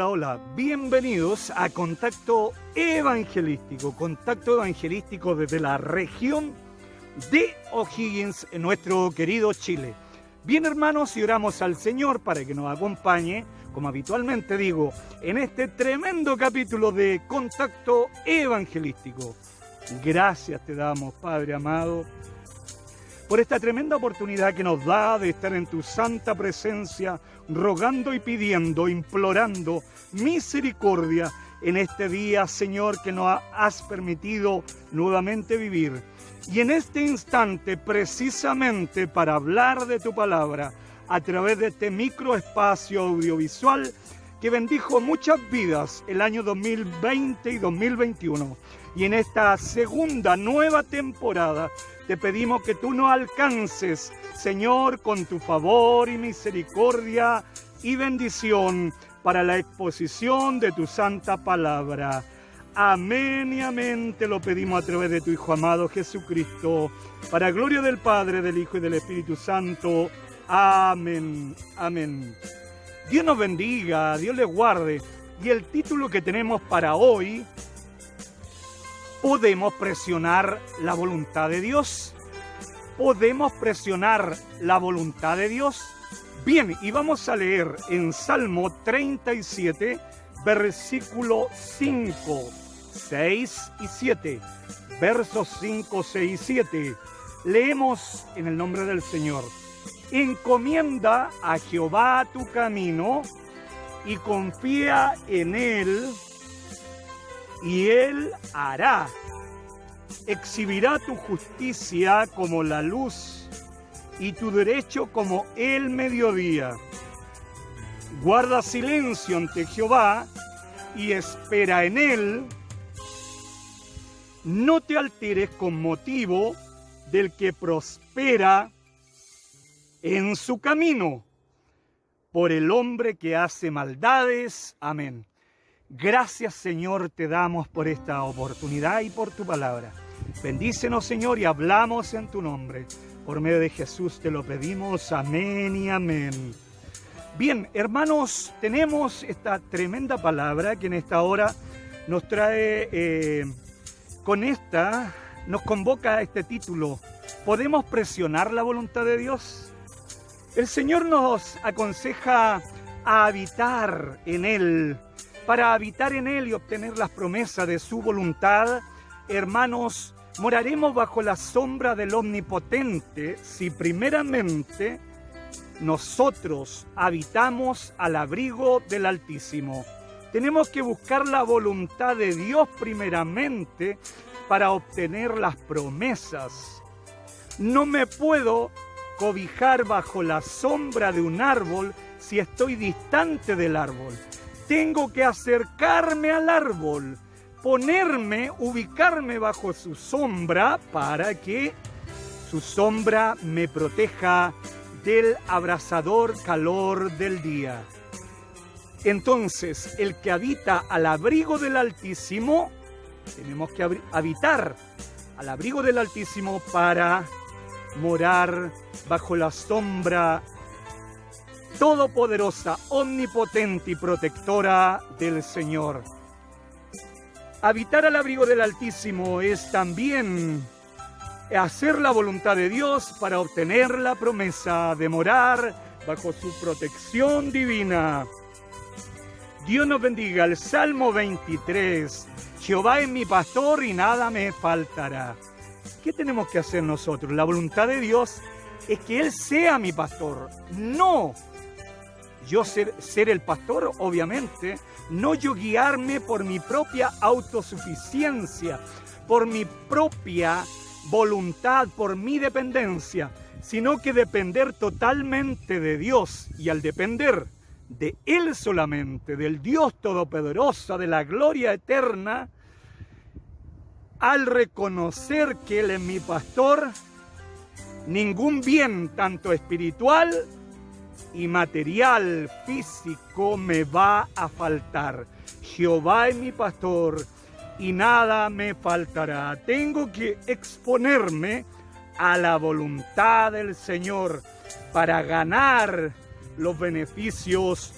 Hola, bienvenidos a Contacto Evangelístico desde la región de O'Higgins, en nuestro querido Chile. Bien, hermanos, y oramos al Señor para que nos acompañe, como habitualmente digo, en este tremendo capítulo de Contacto Evangelístico. Gracias te damos, Padre amado, por esta tremenda oportunidad que nos da de estar en tu santa presencia, rogando y pidiendo, implorando misericordia en este día, Señor, que nos has permitido nuevamente vivir. Y en este instante, precisamente para hablar de tu palabra, a través de este microespacio audiovisual que bendijo muchas vidas el año 2020 y 2021. Y en esta segunda nueva temporada, te pedimos que tú nos alcances, Señor, con tu favor y misericordia y bendición para la exposición de tu santa palabra. Amén y amén, te lo pedimos a través de tu Hijo amado Jesucristo, para gloria del Padre, del Hijo y del Espíritu Santo. Amén, amén. Dios nos bendiga, Dios les guarde. Y el título que tenemos para hoy: ¿podemos presionar la voluntad de Dios? ¿Podemos presionar la voluntad de Dios? Bien, y vamos a leer en Salmo 37, versículo 5, 6 y 7. Versos 5, 6 y 7. Leemos en el nombre del Señor. Encomienda a Jehová tu camino y confía en Él, y Él hará. Exhibirá tu justicia como la luz y tu derecho como el mediodía. Guarda silencio ante Jehová y espera en Él. No te alteres con motivo del que prospera en su camino, por el hombre que hace maldades. Amén. Gracias, Señor, te damos por esta oportunidad y por tu palabra. Bendícenos, Señor, y hablamos en tu nombre. Por medio de Jesús te lo pedimos. Amén y amén. Bien, hermanos, tenemos esta tremenda palabra que en esta hora nos trae, nos convoca a este título: ¿podemos presionar la voluntad de Dios? El Señor nos aconseja a habitar en Él. Para habitar en Él y obtener las promesas de su voluntad, hermanos, moraremos bajo la sombra del Omnipotente si primeramente nosotros habitamos al abrigo del Altísimo. Tenemos que buscar la voluntad de Dios primeramente para obtener las promesas. No me puedo cobijar bajo la sombra de un árbol si estoy distante del árbol. Tengo que acercarme al árbol, ubicarme bajo su sombra para que su sombra me proteja del abrasador calor del día. Entonces, el que habita al abrigo del Altísimo, tenemos que habitar al abrigo del Altísimo para morar bajo la sombra todopoderosa, omnipotente y protectora del Señor. Habitar al abrigo del Altísimo es también hacer la voluntad de Dios para obtener la promesa de morar bajo su protección divina. Dios nos bendiga. El Salmo 23. Jehová es mi pastor y nada me faltará. ¿Qué tenemos que hacer nosotros? La voluntad de Dios es que Él sea mi pastor, no yo ser el pastor, obviamente, no yo guiarme por mi propia autosuficiencia, por mi propia voluntad, por mi dependencia, sino que depender totalmente de Dios. Y al depender de Él solamente, del Dios Todopoderoso, de la gloria eterna, al reconocer que Él es mi pastor, ningún bien, tanto espiritual y material, físico, me va a faltar. Jehová es mi pastor y nada me faltará. Tengo que exponerme a la voluntad del Señor para ganar los beneficios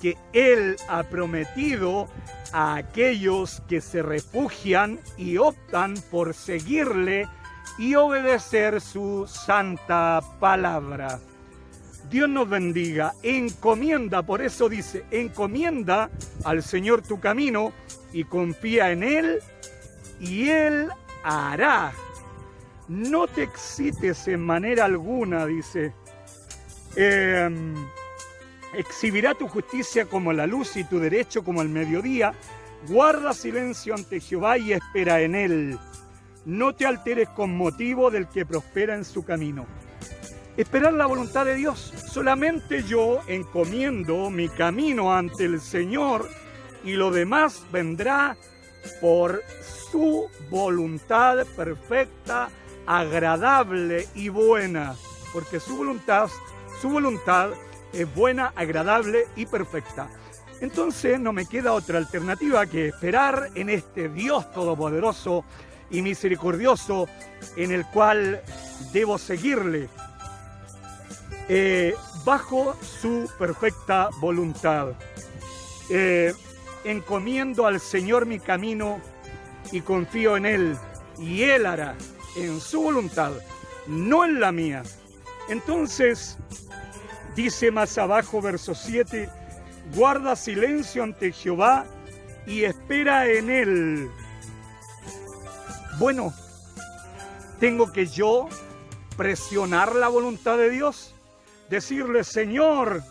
que Él ha prometido a aquellos que se refugian y optan por seguirle y obedecer su santa palabra. Dios nos bendiga. Encomienda, por eso dice, encomienda al Señor tu camino y confía en Él y Él hará. No te excites en manera alguna, dice. Exhibirá tu justicia como la luz y tu derecho como el mediodía. Guarda silencio ante Jehová y espera en Él. No te alteres con motivo del que prospera en su camino. Esperar la voluntad de Dios. Solamente yo encomiendo mi camino ante el Señor y lo demás vendrá por su voluntad perfecta, agradable y buena. Porque su voluntad es buena, agradable y perfecta. Entonces no me queda otra alternativa que esperar en este Dios todopoderoso y misericordioso en el cual debo seguirle bajo su perfecta voluntad. Encomiendo al Señor mi camino y confío en Él, y Él hará en su voluntad, no en la mía. Entonces, dice más abajo, verso 7, guarda silencio ante Jehová y espera en Él. Bueno, ¿tengo que yo presionar la voluntad de Dios? Decirle, Señor,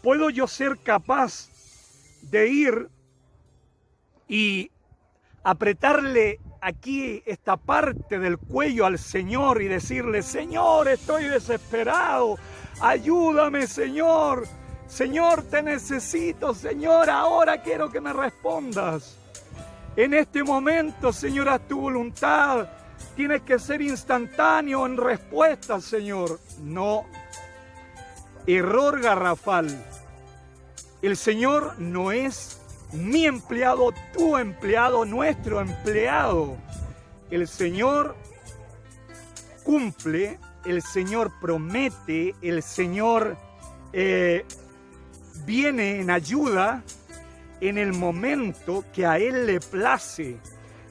¿puedo yo ser capaz de ir y apretarle aquí esta parte del cuello al Señor y decirle, Señor, estoy desesperado, ayúdame, Señor, Señor, te necesito, Señor, ahora quiero que me respondas. En este momento, Señor, haz tu voluntad. Tienes que ser instantáneo en respuesta, Señor. No. Error garrafal. El Señor no es mi empleado, tu empleado, nuestro empleado. El Señor cumple, el Señor promete, el Señor viene en ayuda en el momento que a Él le place.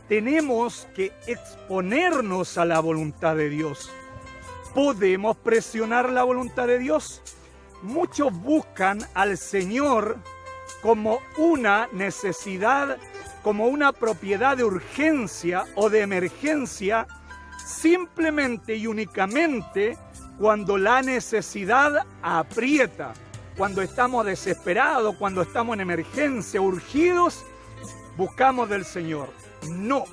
Tenemos que exponernos a la voluntad de Dios. ¿Podemos presionar la voluntad de Dios? Muchos buscan al Señor como una necesidad, como una propiedad de urgencia o de emergencia, simplemente y únicamente cuando la necesidad aprieta, cuando estamos desesperados, cuando estamos en emergencia, urgidos, buscamos del Señor. No.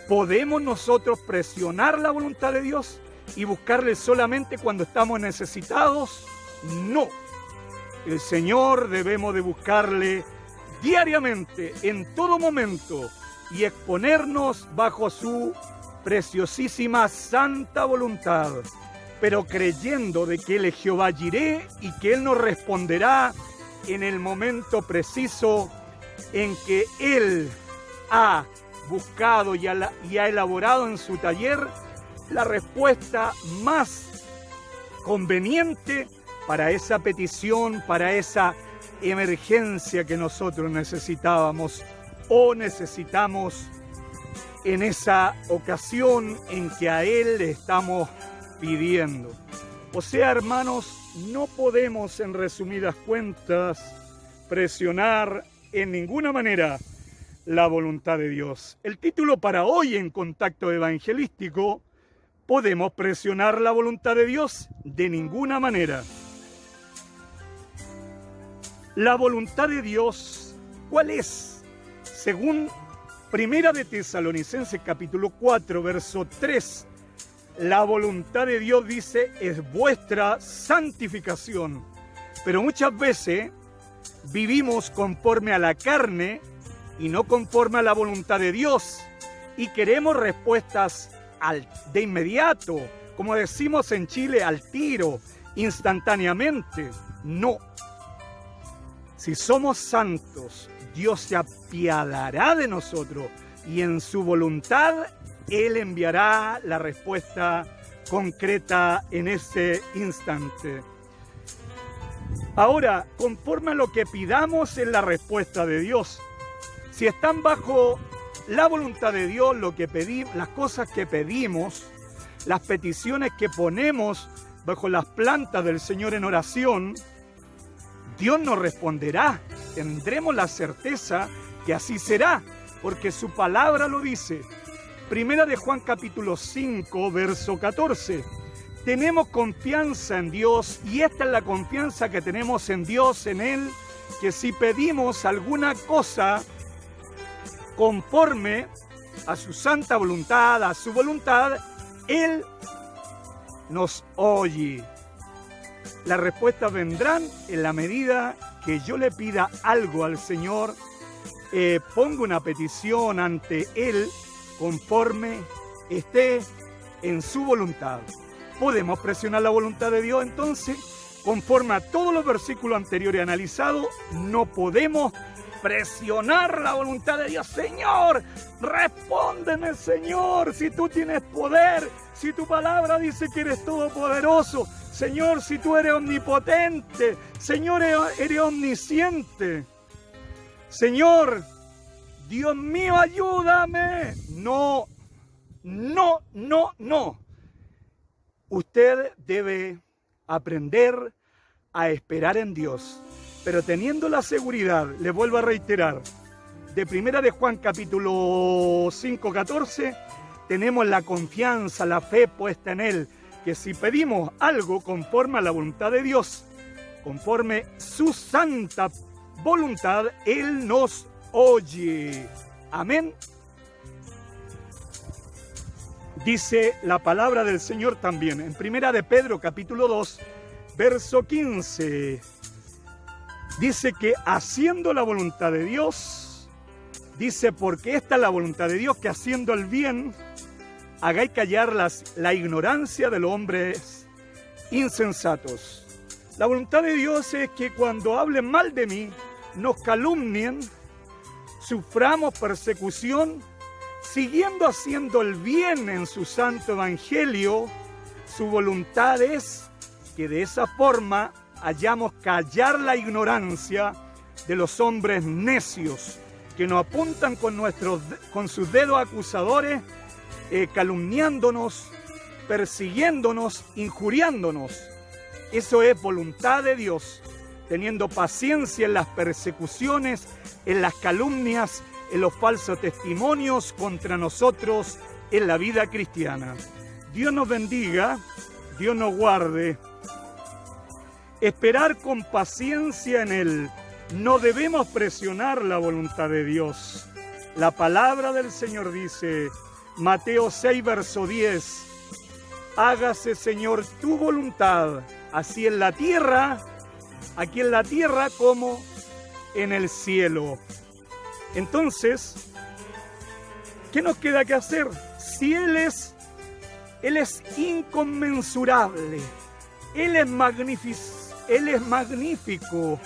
¿Podemos nosotros presionar la voluntad de Dios y buscarle solamente cuando estamos necesitados? No. El Señor debemos de buscarle diariamente, en todo momento, y exponernos bajo su preciosísima santa voluntad, pero creyendo de que Él es Jehová Jireh y que Él nos responderá en el momento preciso en que Él ha buscado y ha elaborado en su taller la respuesta más conveniente para esa petición, para esa emergencia que nosotros necesitábamos o necesitamos en esa ocasión en que a Él le estamos pidiendo. O sea, hermanos, no podemos, en resumidas cuentas, presionar en ninguna manera la voluntad de Dios. El título para hoy en Contacto Evangelístico: ¿podemos presionar la voluntad de Dios? De ninguna manera. La voluntad de Dios, ¿cuál es? Según Primera de Tesalonicenses capítulo 4, verso 3, la voluntad de Dios, dice, es vuestra santificación. Pero muchas veces vivimos conforme a la carne y no conforme a la voluntad de Dios, y queremos respuestas de inmediato, como decimos en Chile, al tiro, instantáneamente. No. Si somos santos, Dios se apiadará de nosotros y en su voluntad Él enviará la respuesta concreta en ese instante. Ahora, conforme a lo que pidamos es la respuesta de Dios. Si están bajo la voluntad de Dios, lo que pedimos, las cosas que pedimos, las peticiones que ponemos bajo las plantas del Señor en oración, Dios nos responderá. Tendremos la certeza que así será, porque su palabra lo dice. Primera de Juan capítulo 5, verso 14. Tenemos confianza en Dios, y esta es la confianza que tenemos en Dios, en Él, que si pedimos alguna cosa conforme a su santa voluntad, a su voluntad, Él nos oye. Las respuestas vendrán en la medida que yo le pida algo al Señor, ponga una petición ante Él conforme esté en su voluntad. ¿Podemos presionar la voluntad de Dios entonces? Conforme a todos los versículos anteriores analizados, no podemos presionar la voluntad de Dios. Señor, respóndeme, Señor, si tú tienes poder, si tu palabra dice que eres todopoderoso, Señor, si tú eres omnipotente, Señor, eres omnisciente. Señor, Dios mío, ayúdame. No. Usted debe aprender a esperar en Dios, pero teniendo la seguridad, le vuelvo a reiterar, de Primera de Juan capítulo 5, 14, tenemos la confianza, la fe puesta en Él, que si pedimos algo conforme a la voluntad de Dios, conforme su santa voluntad, Él nos oye. Amén. Dice la palabra del Señor también en Primera de Pedro capítulo 2, verso 15. Dice que haciendo la voluntad de Dios, dice, porque esta es la voluntad de Dios, que haciendo el bien, hagáis callar la ignorancia de los hombres insensatos. La voluntad de Dios es que cuando hablen mal de mí, nos calumnien, suframos persecución, siguiendo haciendo el bien en su santo evangelio. Su voluntad es que de esa forma hayamos callar la ignorancia de los hombres necios que nos apuntan con sus dedos acusadores, calumniándonos, persiguiéndonos, injuriándonos. Eso es voluntad de Dios, teniendo paciencia en las persecuciones, en las calumnias, en los falsos testimonios contra nosotros en la vida cristiana. Dios nos bendiga, Dios nos guarde. Esperar con paciencia en Él. No debemos presionar la voluntad de Dios. La palabra del Señor dice, Mateo 6, verso 10, hágase, Señor, tu voluntad, así en la tierra, aquí en la tierra como en el cielo. Entonces, ¿qué nos queda que hacer? Si Él es inconmensurable, Él es magnífico,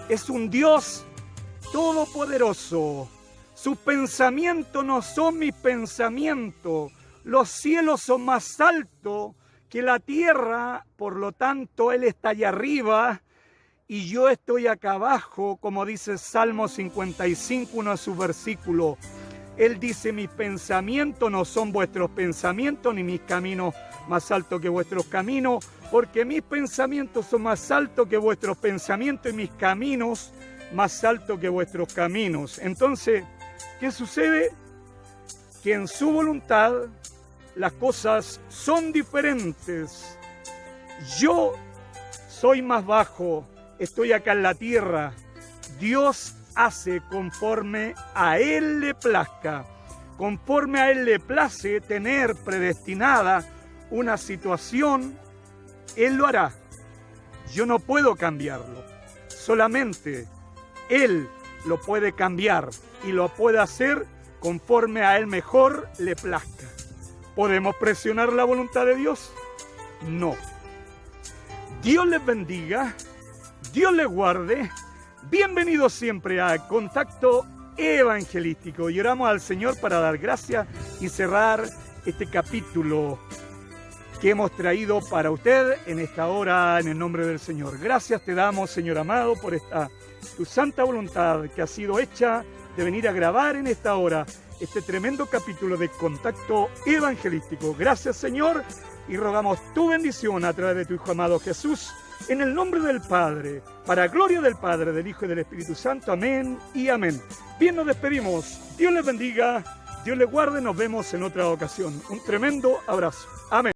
es un Dios todopoderoso. Sus pensamientos no son mis pensamientos, los cielos son más altos que la tierra, por lo tanto Él está allá arriba y yo estoy acá abajo, como dice Salmo 55, uno de sus versículos. Él dice, mis pensamientos no son vuestros pensamientos, ni mis caminos más altos que vuestros caminos, porque mis pensamientos son más altos que vuestros pensamientos y mis caminos más altos que vuestros caminos. Entonces, ¿qué sucede? Que en su voluntad las cosas son diferentes. Yo soy más bajo, estoy acá en la tierra. Dios hace conforme a Él le plazca. Conforme a Él le place tener predestinada una situación, Él lo hará. Yo no puedo cambiarlo. Solamente Él lo puede cambiar y lo puede hacer conforme a Él mejor le plazca. ¿Podemos presionar la voluntad de Dios? No. Dios les bendiga, Dios les guarde. Bienvenidos siempre a Contacto Evangelístico. Y oramos al Señor para dar gracias y cerrar este capítulo que hemos traído para usted en esta hora en el nombre del Señor. Gracias te damos, Señor amado, por esta tu santa voluntad que ha sido hecha de venir a grabar en esta hora este tremendo capítulo de Contacto Evangelístico. Gracias, Señor, y rogamos tu bendición a través de tu Hijo amado Jesús, en el nombre del Padre, para gloria del Padre, del Hijo y del Espíritu Santo. Amén y amén. Bien, nos despedimos. Dios les bendiga, Dios les guarde, nos vemos en otra ocasión. Un tremendo abrazo. Amén.